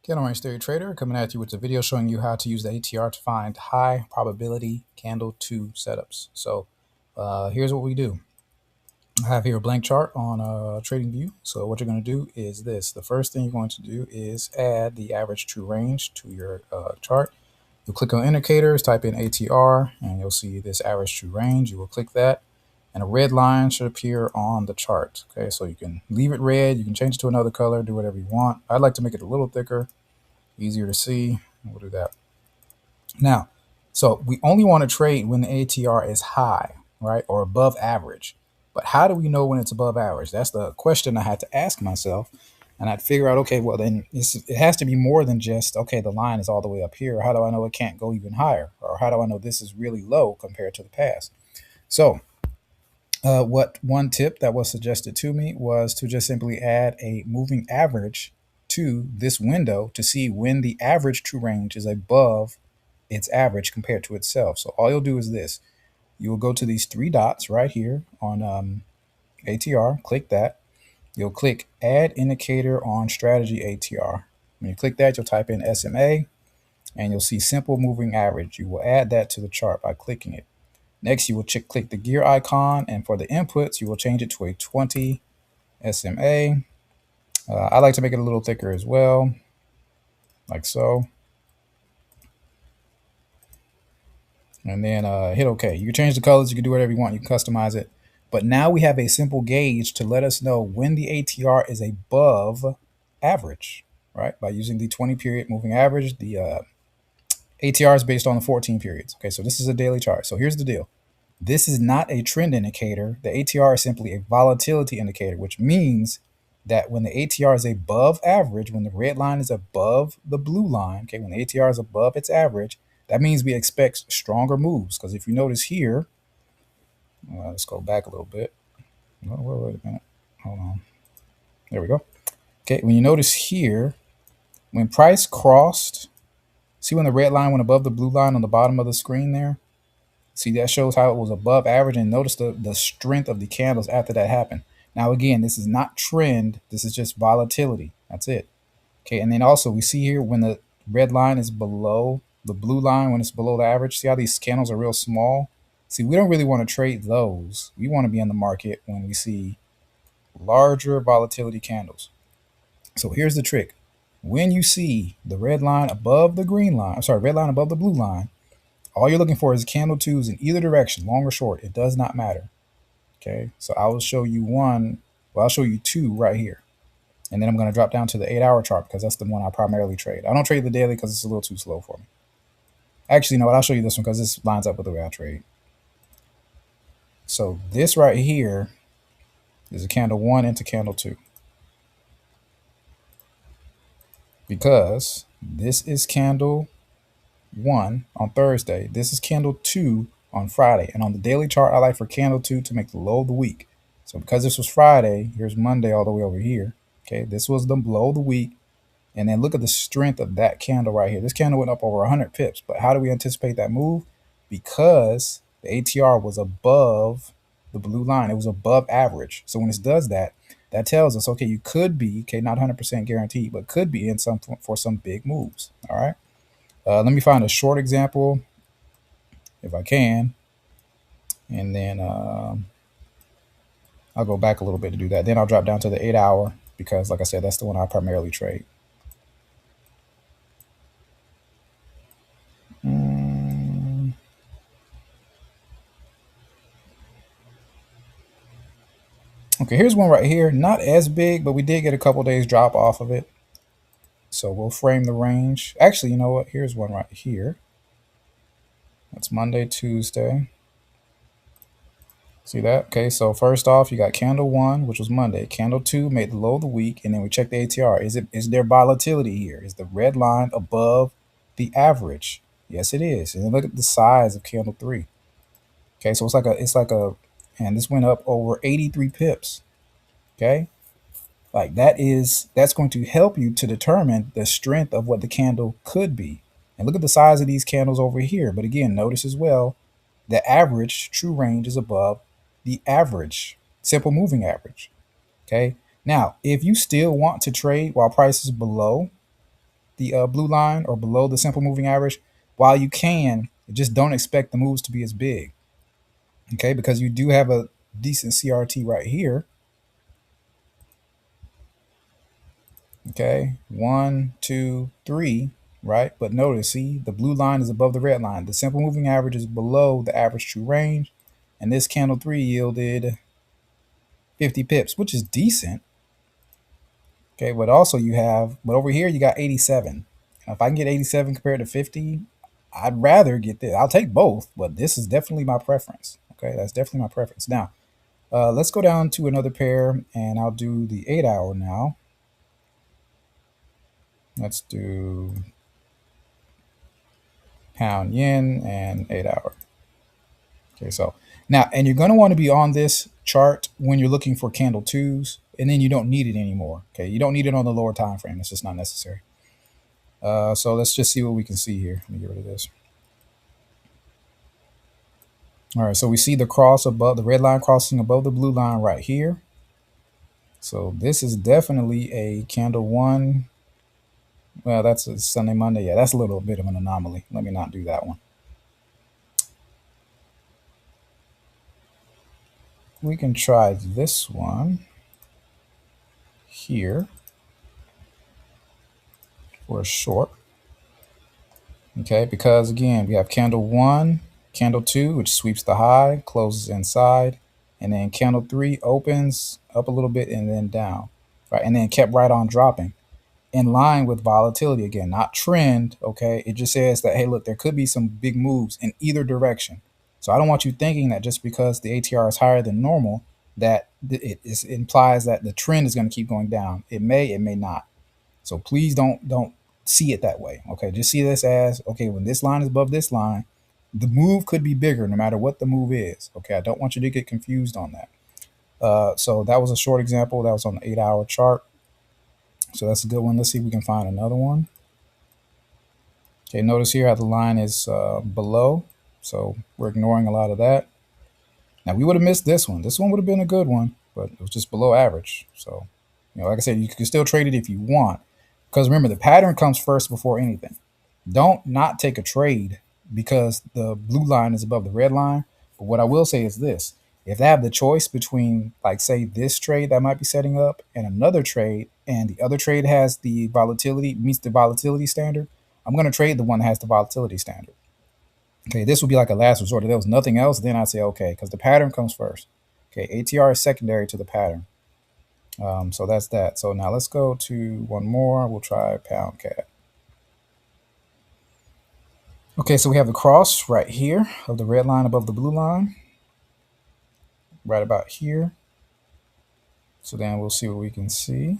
Candle Range Theory Trader coming at you with a video showing you how to use the ATR to find high probability candle 2 setups. So here's what we do. I have here a blank chart on TradingView. So what you're going to do is this. The first thing you're going to do is add the average true range to your chart. You'll click on indicators, type in ATR, and you'll see this average true range. You will click that, and a red line should appear on the chart. Okay, so you can leave it red, you can change it to another color, do whatever you want. I'd like to make it a little thicker, easier to see. We'll do that. Now, so we only want to trade when the ATR is high, right, or above average. But how do we know when it's above average? That's the question I had to ask myself. And I'd figure out, okay, well, then it has to be more than just, okay, the line is all the way up here. How do I know it can't go even higher? Or how do I know this is really low compared to the past? So what one tip that was suggested to me was to just simply add a moving average to this window to see when the average true range is above its average compared to itself. So all you'll do is this. You will go to these three dots right here on ATR, click that. You'll click Add Indicator on Strategy ATR. When you click that, you'll type in SMA, and you'll see Simple Moving Average. You will add that to the chart by clicking it. Next, you will click the gear icon, and for the inputs, you will change it to a 20 SMA. I like to make it a little thicker as well, like so. And then hit OK. You can change the colors, you can do whatever you want, you can customize it. But now we have a simple gauge to let us know when the ATR is above average, right? By using the 20 period moving average, the ATR is based on the 14 periods. Okay, so this is a daily chart. So here's the deal. This is not a trend indicator. The ATR is simply a volatility indicator, which means that when the ATR is above average, when the red line is above the blue line, okay, when the ATR is above its average, that means we expect stronger moves. Because if you notice here, let's go back a little bit. Wait a minute. Hold on. There we go. Okay, when you notice here, when price crossed, see when the red line went above the blue line on the bottom of the screen there? See, that shows how it was above average, and notice the strength of the candles after that happened. Now, again, this is not trend. This is just volatility. That's it. Okay, and then also we see here when the red line is below the blue line, when it's below the average, see how these candles are real small? See, we don't really want to trade those. We want to be in the market when we see larger volatility candles. So here's the trick. When you see the red line above the green line, I'm sorry, red line above the blue line, all you're looking for is candle twos in either direction, long or short. It does not matter. Okay, so I will show you one. Well, I'll show you two right here. And then I'm going to drop down to the 8-hour chart because that's the one I primarily trade. I don't trade the daily because it's a little too slow for me. Actually, you know what? I'll show you this one because this lines up with the way I trade. So this right here is a candle 1 into candle 2. Because this is candle 1 on Thursday. This is candle 2 on Friday. And on the daily chart, I like for candle 2 to make the low of the week. So because this was Friday, here's Monday all the way over here. Okay, this was the low of the week. And then look at the strength of that candle right here. This candle went up over 100 pips. But how do we anticipate that move? Because the ATR was above the blue line. It was above average. So when it does that, that tells us, okay, you could be, okay, not 100% guaranteed, but could be in some for some big moves. All right. Let me find a short example if I can. And then I'll go back a little bit to do that. Then I'll drop down to the 8-hour because, like I said, that's the one I primarily trade. Okay, here's one right here. Not as big, but we did get a couple days drop off of it. So we'll frame the range. Actually, you know what? Here's one right here. That's Monday, Tuesday. See that? Okay, so first off, you got candle 1, which was Monday. Candle 2 made the low of the week, and then we check the ATR. Is there volatility here? Is the red line above the average? Yes, it is. And then look at the size of candle 3. Okay, so and this went up over 83 pips. Okay, like that's going to help you to determine the strength of what the candle could be. And look at the size of these candles over here. But again, notice as well, the average true range is above the average, simple moving average. Okay. Now, if you still want to trade while price is below, the blue line or below the simple moving average, while you can, just don't expect the moves to be as big. Okay, because you do have a decent CRT right here. Okay, one, two, three, right? But notice, see, the blue line is above the red line. The simple moving average is below the average true range. And this candle three yielded 50 pips, which is decent. Okay, but also but over here you got 87. If I can get 87 compared to 50, I'd rather get this. I'll take both, but this is definitely my preference. Okay, that's definitely my preference. Now, let's go down to another pair, and I'll do the 8 hour now. Let's do pound yen and 8 hour. Okay, so now, and you're going to want to be on this chart when you're looking for candle twos, and then you don't need it anymore. Okay, you don't need it on the lower time frame. It's just not necessary. So let's just see what we can see here. Let me get rid of this. All right, so we see the cross above the red line crossing above the blue line right here. So this is definitely a candle one. Well, that's a Sunday, Monday. Yeah, that's a little bit of an anomaly. Let me not do that one. We can try this one here for a short. Okay, because again, we have candle one, candle two, which sweeps the high, closes inside, and then candle three opens up a little bit and then down, right? And then kept right on dropping in line with volatility again, not trend. Okay, it just says that, hey, look, there could be some big moves in either direction. So I don't want you thinking that just because the ATR is higher than normal, that it implies that the trend is going to keep going down. It may not. So please don't see it that way. Okay, just see this as, okay, when this line is above this line, the move could be bigger no matter what the move is. Okay, I don't want you to get confused on that. So that was a short example. That was on the 8 hour chart. So that's a good one. Let's see if we can find another one. Okay, notice here how the line is below. So we're ignoring a lot of that. Now we would have missed this one. This one would have been a good one, but it was just below average. So, like I said, you can still trade it if you want. Because remember, the pattern comes first before anything. Don't not take a trade because the blue line is above the red line. But what I will say is this. If they have the choice between, like, say, this trade that might be setting up and another trade, and the other trade has the volatility, meets the volatility standard, I'm going to trade the one that has the volatility standard. Okay, this would be like a last resort. If there was nothing else, then I'd say okay, because the pattern comes first. Okay, ATR is secondary to the pattern. So that's that. So now let's go to one more. We'll try pound cat. Okay, so we have the cross right here of the red line above the blue line, right about here. So then we'll see what we can see.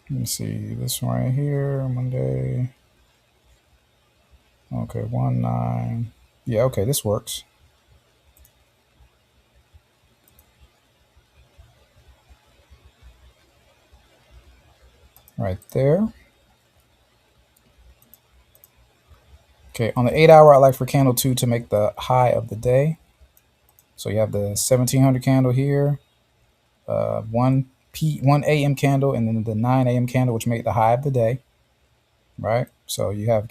Let me see this one right here, Monday. Okay, 1-9. Yeah, okay, this works. Right there. Okay, on the 8 hour, I like for candle two to make the high of the day. So you have the 1700 candle here, 1 a.m. candle, and then the 9 a.m. candle, which make the high of the day, right? So you have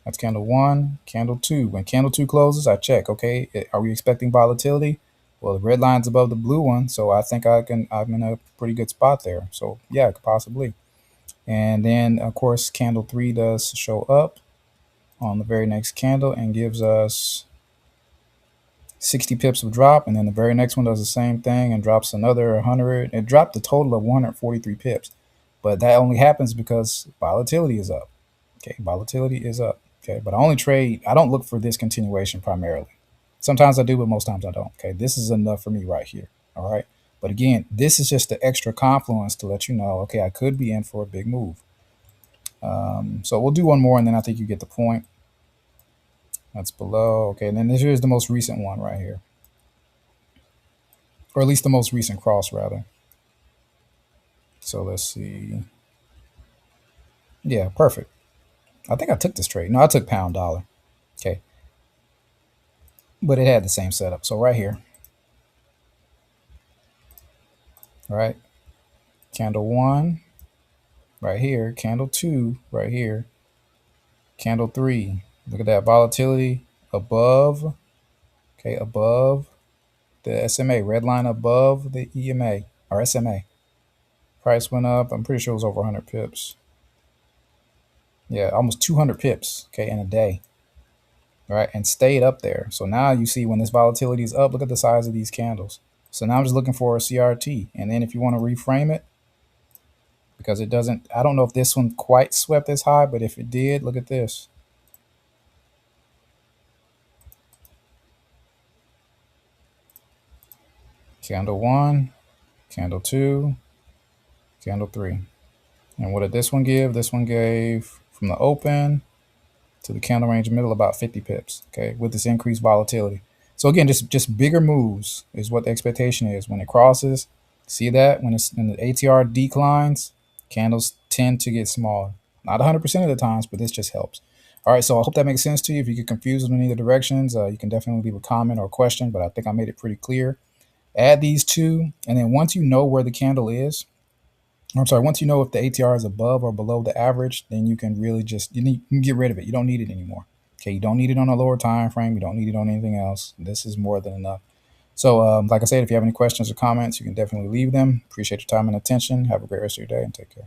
that's candle one, candle two. When candle two closes, I check, okay, are we expecting volatility? Well, the red line's above the blue one, so I think I'm in a pretty good spot there. So yeah, possibly. And then of course, candle three does show up on the very next candle and gives us 60 pips of drop, and then the very next one does the same thing and drops another 100. It dropped a total of 143 pips, but that only happens because volatility is up. Okay, volatility is up. Okay, but I don't look for this continuation primarily. Sometimes I do, but most times I don't. Okay, this is enough for me right here. All right, but again, this is just the extra confluence to let you know, okay, I could be in for a big move. So we'll do one more, and then I think you get the point. That's below. Okay, and then here's the most recent one right here, or at least the most recent cross rather. So let's see. Yeah, perfect. I think I took this trade. No, I took pound dollar. Okay. but it had the same setup. So right here, right, candle one, right here, candle two, right here, candle three. Look at that volatility above, okay, above the SMA, red line above the EMA or SMA. Price went up. I'm pretty sure it was over 100 pips. Yeah, almost 200 pips, okay, in a day, right? And stayed up there. So now you see when this volatility is up, look at the size of these candles. So now I'm just looking for a CRT. And then if you want to reframe it, because it doesn't, I don't know if this one quite swept as high, but if it did, look at this. Candle one, candle two, candle three. And what did this one give? This one gave from the open to the candle range middle about 50 pips, okay, with this increased volatility. So again, just bigger moves is what the expectation is. When it crosses, see that when the ATR declines, candles tend to get smaller. Not 100% of the times, but this just helps. All right, so I hope that makes sense to you. If you get confused in either directions, you can definitely leave a comment or a question, but I think I made it pretty clear. Add these two, and then once you know where the candle is, I'm sorry, once you know if the ATR is above or below the average, then you can really just you can get rid of it. You don't need it anymore. Okay, you don't need it on a lower time frame. You don't need it on anything else. This is more than enough. So, like I said, if you have any questions or comments, you can definitely leave them. Appreciate your time and attention. Have a great rest of your day and take care.